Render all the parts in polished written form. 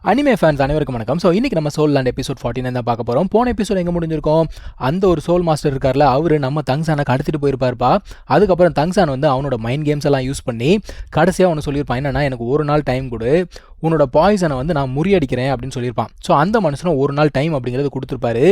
Anime fans அனைவருக்கும் வணக்கம். So இன்னைக்கு நம்ம சோல் லேண்ட் எபிசோட் 49 தான் பார்க்க போகிறோம். போன எபிசோட் எங்கே முடிஞ்சிருக்கோம்? அந்த ஒரு சோல் மாஸ்டர் இருக்கார்ல, அவர் நம்ம தங்சானை கடத்திட்டு போயிருப்பாருப்பா. அதுக்கப்புறம் தங்சான் வந்து அவனோட மைண்ட் கேம்ஸ் எல்லாம் யூஸ் பண்ணி கடைசியாக ஒன்று சொல்லியிருப்பான். என்னன்னா, எனக்கு ஒரு நாள் டைம் கொடு, உன்னோட பாய்சனை வந்து நான் முறியடிக்கிறேன் அப்படின்னு சொல்லியிருப்பான். ஸோ அந்த மனுஷனும் ஒரு நாள் டைம் அப்படிங்கிறது கொடுத்துருப்பாரு.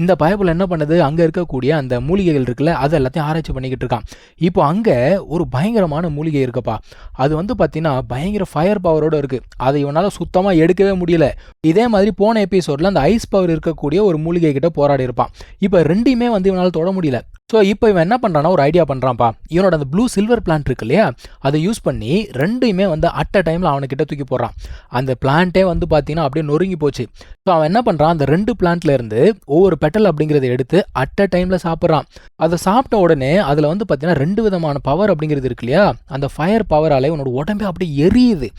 இந்த பயபுல என்ன பண்ணுது, அங்கே இருக்கக்கூடிய அந்த மூலிகைகள் இருக்குல்ல, அது எல்லாத்தையும் ஆராய்ச்சி பண்ணிக்கிட்டு இருக்கான். இப்போ அங்கே ஒரு பயங்கரமான மூலிகை இருக்குப்பா. அது வந்து பார்த்தீங்கன்னா பயங்கர ஃபயர் பவரோடு இருக்குது. அதை இவனால் சுத்தமாக எடுக்கவே முடியல. இதே மாதிரி போன எபிசோடில் அந்த ஐஸ் பவர் இருக்கக்கூடிய ஒரு மூலிகை கிட்ட போராடி இருப்பான். இப்போ ரெண்டையுமே வந்து இவனால் தொட முடியல. ஸோ இப்போ இவன் என்ன பண்ணுறான்னா, ஒரு ஐடியா பண்ணுறான்ப்பா. இவனோட அந்த ப்ளூ சில்வர் பிளான்ட் இருக்கு இல்லையா, அதை யூஸ் பண்ணி ரெண்டையுமே வந்து அட் அ டைமில் அவனுக்கிட்ட தூக்கி போடுறான். அந்த பிளான்ட்டே வந்து பார்த்தீங்கன்னா அப்படியே நொறுங்கி போச்சு. ஸோ அவன் என்ன பண்ணுறான், அந்த 2 பிளான்ட்ல இருந்து ஒவ்வொரு பெட்டல் அப்படிங்கிறத எடுத்து அட் அ டைமில் சாப்பிட்றான். அதை சாப்பிட்ட உடனே அதில் வந்து பார்த்தீங்கன்னா 2 விதமான பவர் அப்படிங்கிறது இருக்கு இல்லையா, அந்த ஃபயர் பவரால் உன்னோட உடம்பே அப்படியே எரியுது.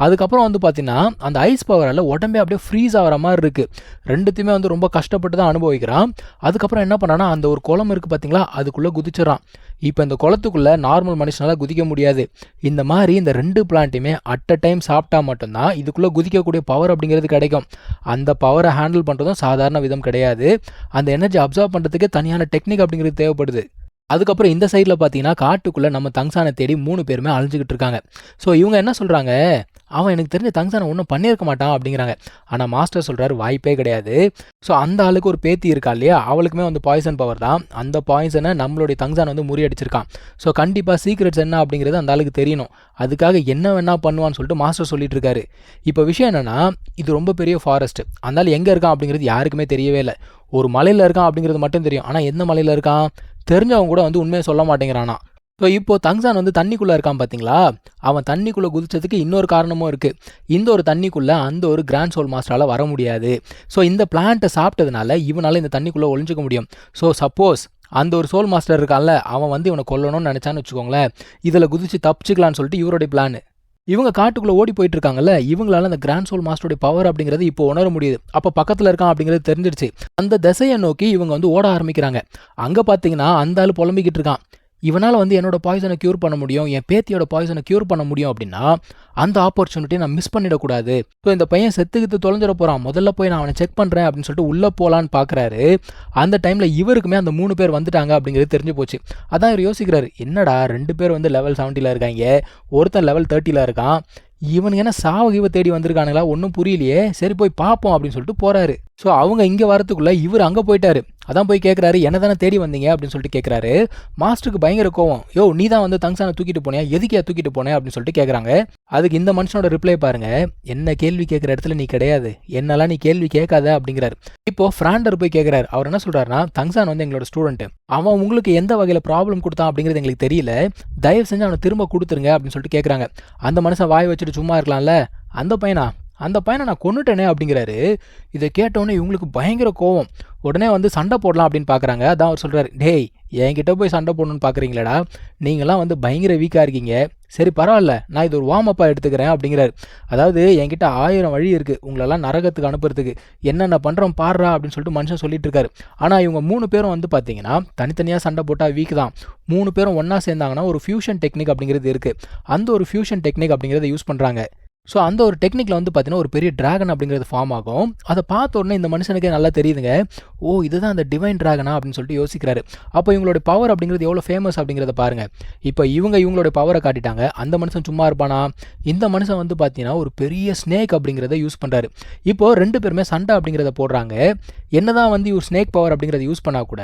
அதுக்கப்புறம் வந்து பார்த்தீங்கன்னா அந்த ஐஸ் பவரால் உடம்பே அப்படியே ஃப்ரீஸ் ஆகிற மாதிரி இருக்குது. ரெண்டுத்தையுமே வந்து ரொம்ப கஷ்டப்பட்டு தான் அனுபவிக்கிறான். அதுக்கப்புறம் என்ன பண்ணான்னா, அந்த ஒரு குளம் இருக்குது பார்த்தீங்களா, அதுக்குள்ளே குதிச்சிடறான். இப்போ இந்த குளத்துக்குள்ளே நார்மல் மனுஷனால் குதிக்க முடியாது. இந்த மாதிரி இந்த 2 பிளான்ட்டையுமே அட் அ டைம் சாப்பிட்டா மட்டும்தான் இதுக்குள்ளே குதிக்கக்கூடிய பவர் அப்படிங்கிறது கிடைக்கும். அந்த பவரை ஹேண்டில் பண்ணுறதும் சாதாரண விதம் கிடையாது. அந்த எனர்ஜி அப்சர்வ் பண்ணுறதுக்கு தனியான டெக்னிக் அப்படிங்கிறது தேவைப்படுது. அதுக்கப்புறம் இந்த சைடில் பார்த்தீங்கன்னா காட்டுக்குள்ளே நம்ம தங்சானை தேடி 3 பேருமே அழிஞ்சிக்கிட்டு இருக்காங்க. ஸோ இவங்க என்ன சொல்கிறாங்க, அவன் எனக்கு தெரிஞ்ச தங்சானை ஒன்றும் பண்ணியிருக்க மாட்டான் அப்படிங்கிறாங்க. ஆனால் மாஸ்டர் சொல்கிறாரு, வாய்ப்பே கிடையாது. ஸோ அந்த ஆளுக்கு ஒரு பேத்தி இருக்கா இல்லையா, அவளுக்குமே வந்து பாய்சன் பவர் தான். அந்த பாய்சனை நம்மளுடைய தங்சான் வந்து முறியடிச்சிருக்கான். ஸோ கண்டிப்பாக சீக்ரெட்ஸ் என்ன அப்படிங்கிறது அந்த ஆளுக்கு தெரியணும். அதுக்காக என்ன வேணா பண்ணுவான்னு சொல்லிட்டு மாஸ்டர் சொல்லிட்டு இருக்காரு. இப்போ விஷயம் என்னன்னா, இது ரொம்ப பெரிய ஃபாரஸ்ட். அந்த ஆள் எங்கே இருக்கான் அப்படிங்கிறது யாருக்குமே தெரியவே இல்லை. ஒரு மலையில் இருக்கான் அப்படிங்கிறது மட்டும் தெரியும். ஆனால் எந்த மலையில் இருக்கான் தெரிஞ்சவங்க கூட வந்து உண்மையை சொல்ல மாட்டேங்கிறானா. ஸோ இப்போது தங்சான் வந்து தண்ணிக்குள்ளே இருக்கான் பார்த்தீங்களா, அவன் தண்ணிக்குள்ளே குதிச்சதுக்கு இன்னொரு காரணமும் இருக்குது. இந்த ஒரு தண்ணிக்குள்ளே அந்த ஒரு கிராண்ட் சோல் மாஸ்டரால் வர முடியாது. ஸோ இந்த பிளான்ட்டை சாப்பிட்டதுனால இவனால் இந்த தண்ணிக்குள்ளே ஒளிஞ்சிக்க முடியும். ஸோ சப்போஸ் அந்த ஒரு சோல் மாஸ்டர் இருக்கான்ல, அவன் வந்து இவனை கொல்லணும்னு நினச்சான்னு வச்சுக்கோங்களேன், இதில் குதிச்சு தப்பிச்சுக்கலான்னு சொல்லிட்டு இவருடைய பிளான். இவங்க காட்டுக்குள்ளே ஓடி போயிட்டு இருக்காங்கல்ல, இவங்களால அந்த கிராண்ட் சோல் மாஸ்டருடைய பவர் அப்படிங்கிறது இப்போ உணர முடியுது. அப்போ பக்கத்தில் இருக்கான் அப்படிங்கிறது தெரிஞ்சிருச்சு. அந்த திசையை நோக்கி இவங்க வந்து ஓட ஆரம்பிக்கிறாங்க. அங்கே பார்த்தீங்கன்னா அந்த ஆள் புலம்பிக்கிட்டு இருக்கான். இவனால் வந்து என்னோட பாய்சனை க்யூர் பண்ண முடியும், என் பேத்தியோட பாய்சனை க்யூர் பண்ண முடியும் அப்படின்னா அந்த ஆப்பர்ச்சுனிட்டியை நான் மிஸ் பண்ணிடக்கூடாது. ஸோ இந்த பையன் செத்துக்கிட்டு தொலைஞ்சிட போகிறான், முதல்ல போய் நான் அவனை செக் பண்ணுறேன் அப்படின்னு சொல்லிட்டு உள்ளே போகலான்னு பார்க்குறாரு. அந்த டைமில் இவருக்குமே அந்த 3 பேர் வந்துட்டாங்க அப்படிங்கிறது தெரிஞ்சு போச்சு. அதான் இவர் யோசிக்கிறாரு, என்னடா 2 பேர் வந்து லெவல் 70 இருக்காங்க, ஒருத்தன் லெவல் 30 இருக்கான், இவனுக்கு என்ன சாவ தேடி வந்திருக்கானுங்களா, ஒன்றும் புரியலையே, சரி போய் பார்ப்போம் அப்படின்னு சொல்லிட்டு போகிறாரு. ஸோ அவங்க இங்கே வரத்துக்குள்ளே இவர் அங்கே போயிட்டாரு. அதான் போய் கேட்குறாரு, என்ன தானே தேடி வந்தீங்க அப்படின்னு சொல்லிட்டு கேட்குறாரு. மாஸ்டருக்கு பயங்கர கோவம், யோ நீ தான் வந்து தங்சானை தூக்கிட்டு போனியா, எதுக்கே தூக்கிட்டு போனேன் அப்படின்னு சொல்லிட்டு கேட்குறாங்க. அதுக்கு இந்த மனுஷனோட ரிப்ளை பாருங்க, என்ன கேள்வி கேட்குற இடத்துல நீ கிடையாது, என்னெல்லாம் நீ கேள்வி கேட்காத அப்படிங்கிறாரு. இப்போ ஃப்ராண்டர் போய் கேட்குறாரு. அவர் என்ன சொல்கிறாருன்னா, தங்சான் வந்து எங்களோட ஸ்டூடெண்ட், அவன் உங்களுக்கு எந்த வகையில் ப்ராப்ளம் கொடுத்தான் அப்படிங்கிறது எங்களுக்கு தெரியல, தயவு செஞ்சு அவனை திரும்ப கொடுத்துருங்க அப்படின்னு சொல்லிட்டு கேட்குறாங்க. அந்த மனுஷன் வாய் வச்சுட்டு சும்மா இருக்கலாம்ல, அந்த பையனை நான் கொன்னுட்டேனே அப்படிங்கிறாரு. இதை கேட்டோன்னே இவங்களுக்கு பயங்கர கோவம். உடனே வந்து சண்டை போடலாம் அப்படின்னு பார்க்குறாங்க. அதான் அவர் சொல்கிறார், டேய் என்கிட்ட போய் சண்டை போடணும்னு பார்க்குறீங்களேடா, நீங்களாம் வந்து பயங்கர வீக்காக இருக்கீங்க, சரி பரவாயில்ல நான் இது ஒரு வார்மப்பாக எடுத்துக்கிறேன் அப்படிங்கிறாரு. அதாவது என்கிட்ட 1000 வழி இருக்குது உங்களெல்லாம் நரகத்துக்கு அனுப்புறதுக்கு, என்னென்ன பண்ணுறோம் பாடுறா அப்படின்னு சொல்லிட்டு மனுஷன் சொல்லிட்டு இருக்காரு. ஆனால் இவங்க 3 பேரும் வந்து பார்த்தீங்கன்னா தனித்தனியாக சண்டை போட்டால் வீக் தான். 3 பேரும் ஒன்றா சேர்ந்தாங்கன்னா ஒரு ஃபியூஷன் டெக்னிக் அப்படிங்கிறது இருக்குது. அந்த ஒரு ஃபியூஷன் டெக்னிக் அப்படிங்கிறத யூஸ் பண்ணுறாங்க. ஸோ அந்த ஒரு டெக்னிக்கில் வந்து பார்த்தீங்கன்னா ஒரு பெரிய ட்ராகன் அப்படிங்கிறது ஃபார்ம் ஆகும். அதை பார்த்த உடனே இந்த மனுஷனுக்கே நல்லா தெரியுதுங்க, ஓ இதுதான் அந்த டிவைன் ட்ராகனா அப்படின்னு சொல்லிட்டு யோசிக்கிறாரு. அப்போ இவங்களோட பவர் அப்படிங்கிறது எவ்வளோ ஃபேமஸ் அப்படிங்கிறத பாருங்கள். இப்போ இவங்களோட பவரை காட்டிட்டாங்க, அந்த மனுஷன் சும்மா இருப்பானா? இந்த மனுஷன் வந்து பார்த்தீங்கன்னா ஒரு பெரிய ஸ்னேக் அப்படிங்கிறத யூஸ் பண்ணுறாரு. இப்போது 2 பேருமே சண்டை அப்படிங்கிறத போடுறாங்க. என்னதான் வந்து இவர் ஸ்னேக் பவர் அப்படிங்கிறத யூஸ் பண்ணால் கூட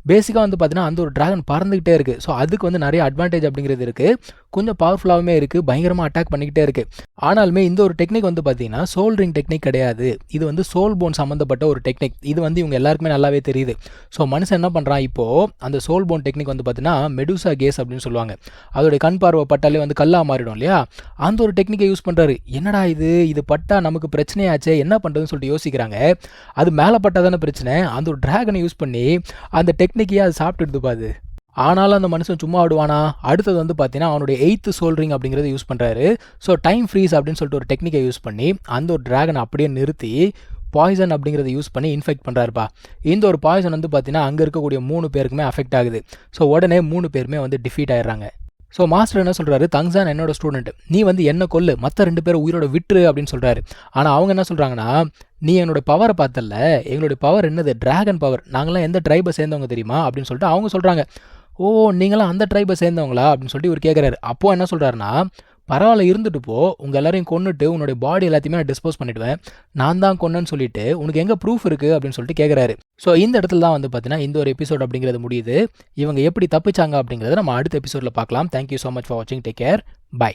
பேசிக்காக வந்து பார்த்தீங்கன்னா அந்த ஒரு ட்ராகன் பறந்துக்கிட்டே இருக்குது. ஸோ அதுக்கு வந்து நிறைய அட்வான்டேஜ் அப்படிங்கிறது இருக்குது, கொஞ்சம் பவர்ஃபுல்லாகவுமே இருக்குது, பயங்கரமாக அட்டாக் பண்ணிக்கிட்டே இருக்குது. ஆனாலுமே இந்த ஒரு டெக்னிக் வந்து பார்த்தீங்கன்னா சோல் ரிங் டெக்னிக் கிடையாது, இது வந்து சோல் போன் சம்மந்தப்பட்ட ஒரு டெக்னிக். இது வந்து இவங்க எல்லாருக்குமே நல்லாவே தெரியுது. ஸோ மனுஷன் என்ன பண்ணுறான், இப்போது அந்த சோல் போன் டெக்னிக் வந்து பார்த்தீங்கன்னா மெடுசா கேஸ் அப்படின்னு சொல்லுவாங்க, அதோடைய கண் பார்வை பட்டாலே வந்து கல்லாக மாறிடும் இல்லையா, அந்த ஒரு டெக்னிக்கை யூஸ் பண்ணுறாரு. என்னடா இது பட்டா நமக்கு பிரச்சனையாச்சே, என்ன பண்ணுறதுன்னு சொல்லிட்டு யோசிக்கிறாங்க. அது மேலே பட்டால் தானே பிரச்சனை, அந்த ஒரு ட்ராகனை யூஸ் பண்ணி அந்த டெக்னிக்கையே அது சாப்பிட்டுடுது பாது. ஆனாலும் அந்த மனுஷன் சும்மா விடுவானா? அடுத்தது வந்து பார்த்தீங்கன்னா அவனுடைய 8th சோல் ரிங் அப்படிங்கிறத யூஸ் பண்ணுறாரு. ஸோ டைம் ஃப்ரீஸ் அப்படின்னு சொல்லிட்டு ஒரு டெக்னிக்கை யூஸ் பண்ணி அந்த ஒரு ட்ராகனை அப்படியே நிறுத்தி பாய்சன் அப்படிங்கிறத யூஸ் பண்ணி இன்ஃபெக்ட் பண்ணுறாருப்பா. இந்த ஒரு பாய்சன் வந்து பார்த்தீங்கன்னா அங்கே இருக்கக்கூடிய 3 பேருக்குமே அஃபெக்ட் ஆகுது. ஸோ உடனே 3 பேருமே வந்து டிஃபீட் ஆயிடுறாங்க. ஸோ மாஸ்டர் என்ன சொல்கிறாரு, தங்ஸான் என்னோட ஸ்டூடெண்ட், நீ வந்து என்ன கொல்லு, மற்ற 2 பேரை உயிரோட விட்டுரு அப்படின்னு சொல்கிறாரு. ஆனால் அவங்க என்ன சொல்கிறாங்கன்னா, நீ என்னோட பவரை பார்த்தல, எங்களுடைய பவர் என்னது, டிராகன் பவர், நாங்களாம் எந்த ட்ரைபை சேர்ந்தவங்க தெரியுமா அப்படின்னு சொல்லிட்டு அவங்க சொல்கிறாங்க. ஓ, நீங்களாம் அந்த ட்ரைபை சேர்ந்தவங்களா அப்படின்னு சொல்லிட்டு இவர் கேட்குறாரு. அப்போது என்ன சொல்கிறாருன்னா, பரவாயில்ல இருந்துட்டு போ, உங்கள் எல்லாரையும் கொன்னுட்டு உன்னுடைய பாடி எல்லாத்தையுமே நான் டிஸ்போஸ் பண்ணிவிடுவேன், நான் தான் கொன்னேன்னு சொல்லிட்டு உனக்கு எங்கே ப்ரூஃப் இருக்குது அப்படின்னு சொல்லிட்டு கேட்குறாரு. ஸோ இந்த இடத்துல தான் வந்து பார்த்தீங்கன்னா இந்த ஒரு எபிசோட் அப்படிங்கிறது முடியுது. இவங்க எப்படி தப்பிச்சாங்க அப்படிங்கிறத நம்ம அடுத்த எபிசோடில் பார்க்கலாம். தேங்க்யூ ஸோ மச் ஃபார் வாட்சிங். Take care. பை.